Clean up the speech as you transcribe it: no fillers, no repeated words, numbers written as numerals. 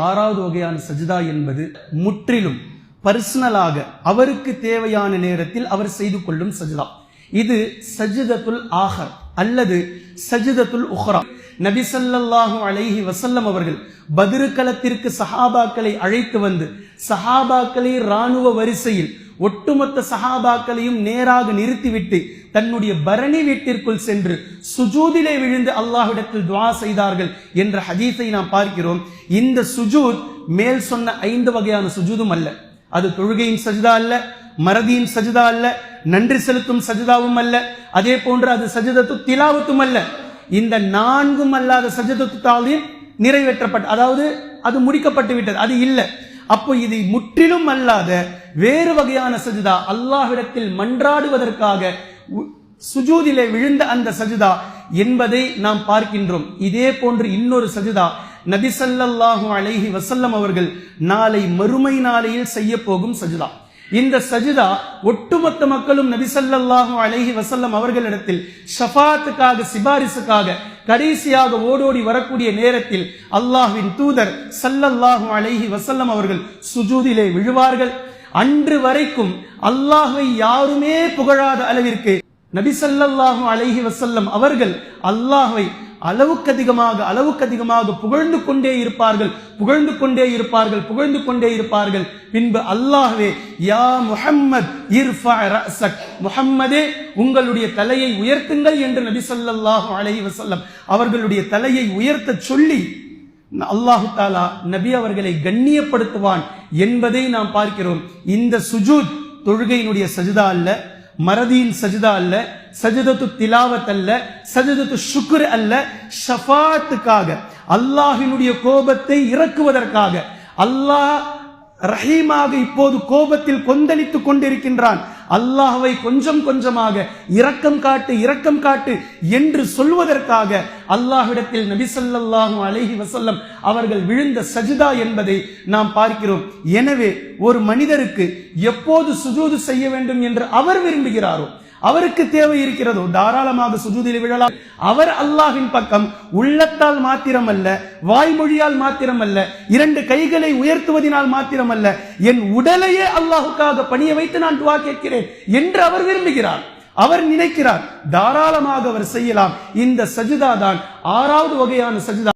ஆறாவது வகையான சஜிதா என்பது முற்றிலும் பர்சனலாக அவருக்கு தேவையான நேரத்தில் அவர் செய்து கொள்ளும் சஜிதா. இது சஜிதத்துல் ஆஹர் அல்லது சஜிதத்துல் உஹ்ரா. நபி ஸல்லல்லாஹு அலைஹி வஸல்லம் அவர்கள் பத்ர் களத்திற்கு சஹாபாக்களை அழைத்து வந்து சஹாபாக்களை ராணுவ வரிசையில் ஒட்டுமொத்த சஹாபாக்களையும் நேராக நிறுத்திவிட்டு தன்னுடைய பரணி வீட்டிற்குள் சென்று சுஜூதிலே விழுந்து அல்லாஹ்விடத்தில் துஆ செய்தார்கள் என்ற ஹதீஸை நாம் பார்க்கிறோம். இந்த சுஜூத் மேல் சொன்ன 5 வகையான சுஜூதும் அல்ல. அது தொழுகையின் சஜிதா அல்ல, மறதியின் சஜிதா அல்ல, நன்றி செலுத்தும் சஜிதாவும் அல்ல, அதே போன்று அது சஜிதத்து திலாவத்தும் அல்ல. இந்த 4ம் அல்லாத சஜிதத்து தாலீம் நிறைவேற்றப்பட்ட, அதாவது அது முடிக்கப்பட்டு விட்டது, அது இல்லை. அப்போ இது முற்றிலும் அல்லாத வேறு வகையான சஜிதா, அல்லாஹ்விடத்தில் மன்றாடுவதற்காக சுஜூதிலே விழுந்த அந்த சஜிதா என்பதை நாம் பார்க்கின்றோம். இதே போன்று இன்னொரு சஜிதா நபி ஸல்லல்லாஹு அலைஹி வஸல்லம் அவர்கள் நாளை மறுமை நாளையில் செய்ய போகும் சஜிதா. இந்த சஜிதா ஒட்டுமொத்த மக்களும் நபி ஸல்லல்லாஹு அலைஹி வஸல்லம் அவர்களிடத்தில் ஷஃபாத்துக்காக, சிபாரிசுக்காக கடைசியாக ஓடோடி வரக்கூடிய நேரத்தில் அல்லாஹ்வின் தூதர் ஸல்லல்லாஹு அலைஹி வஸல்லம் அவர்கள் சுஜூதிலே விழுவார்கள். அன்று வரைக்கும் அல்லாஹ்வை யாருமே புகழாத அளவிற்கு நபி ஸல்லல்லாஹு அலைஹி வஸல்லம் அவர்கள் அல்லாஹ்வை அளவுக்கு அதிகமாக புகழ்ந்து கொண்டே இருப்பார்கள். பின்பு அல்லாஹ்வே யா முஹம்மத் இர்ஃபா ரஅஸக், முஹம்மதே உங்களுடைய தலையை உயர்த்துங்கள் என்று நபி ஸல்லல்லாஹு அலைஹி வஸல்லம் அவர்களுடைய தலையை உயர்த்த சொல்லி அல்லாஹு தஆலா நபி அவர்களை கண்ணியப்படுத்துவான் என்பதை நாம் பார்க்கிறோம். இந்த சுஜூத் தொழுகையினுடைய சஜிதா அல்ல, மறதியின் சஜிதா அல்ல, சஜிதத்து திலாவத் அல்ல, சஜிதத்து ஷுக்ர் அல்ல. ஷஃபாத்துக்காக, அல்லாஹ்வினுடைய கோபத்தை இறக்குவதற்காக. அல்லாஹ் ரஹீமாக இப்போது கோபத்தில் கொந்தளித்துக் கொண்டிருக்கின்றான். அல்லாஹ்வை கொஞ்சம் கொஞ்சமாக இரக்கம் காட்டு என்று சொல்வதற்காக அல்லாஹ்விடத்தில் நபி ஸல்லல்லாஹு அலைஹி வஸல்லம் அவர்கள் விழுந்த சஜிதா என்பதை நாம் பார்க்கிறோம். எனவே ஒரு மனிதருக்கு எப்போது சுஜூது செய்ய வேண்டும் என்று அவர் விரும்புகிறாரோ, அவருக்கு தேவை இருக்கிறதோ தாராளமாக சுஜூதில் விழலாம். அவர் அல்லாஹ்வின் பக்கம் உள்ளத்தால் மாத்திரமல்ல, வாய்மொழியால் மாத்திரமல்ல, 2 கைகளை உயர்த்துவதனால் மாத்திரமல்ல, என் உடலையே அல்லாஹ்வுக்காக பணிய வைத்து நான் துஆ கேட்கிறேன் என்று அவர் விரும்புகிறார், அவர் நினைக்கிறார். தாராளமாக அவர் செய்யலாம். இந்த சஜிதா தான் 6வது வகையான சஜிதா.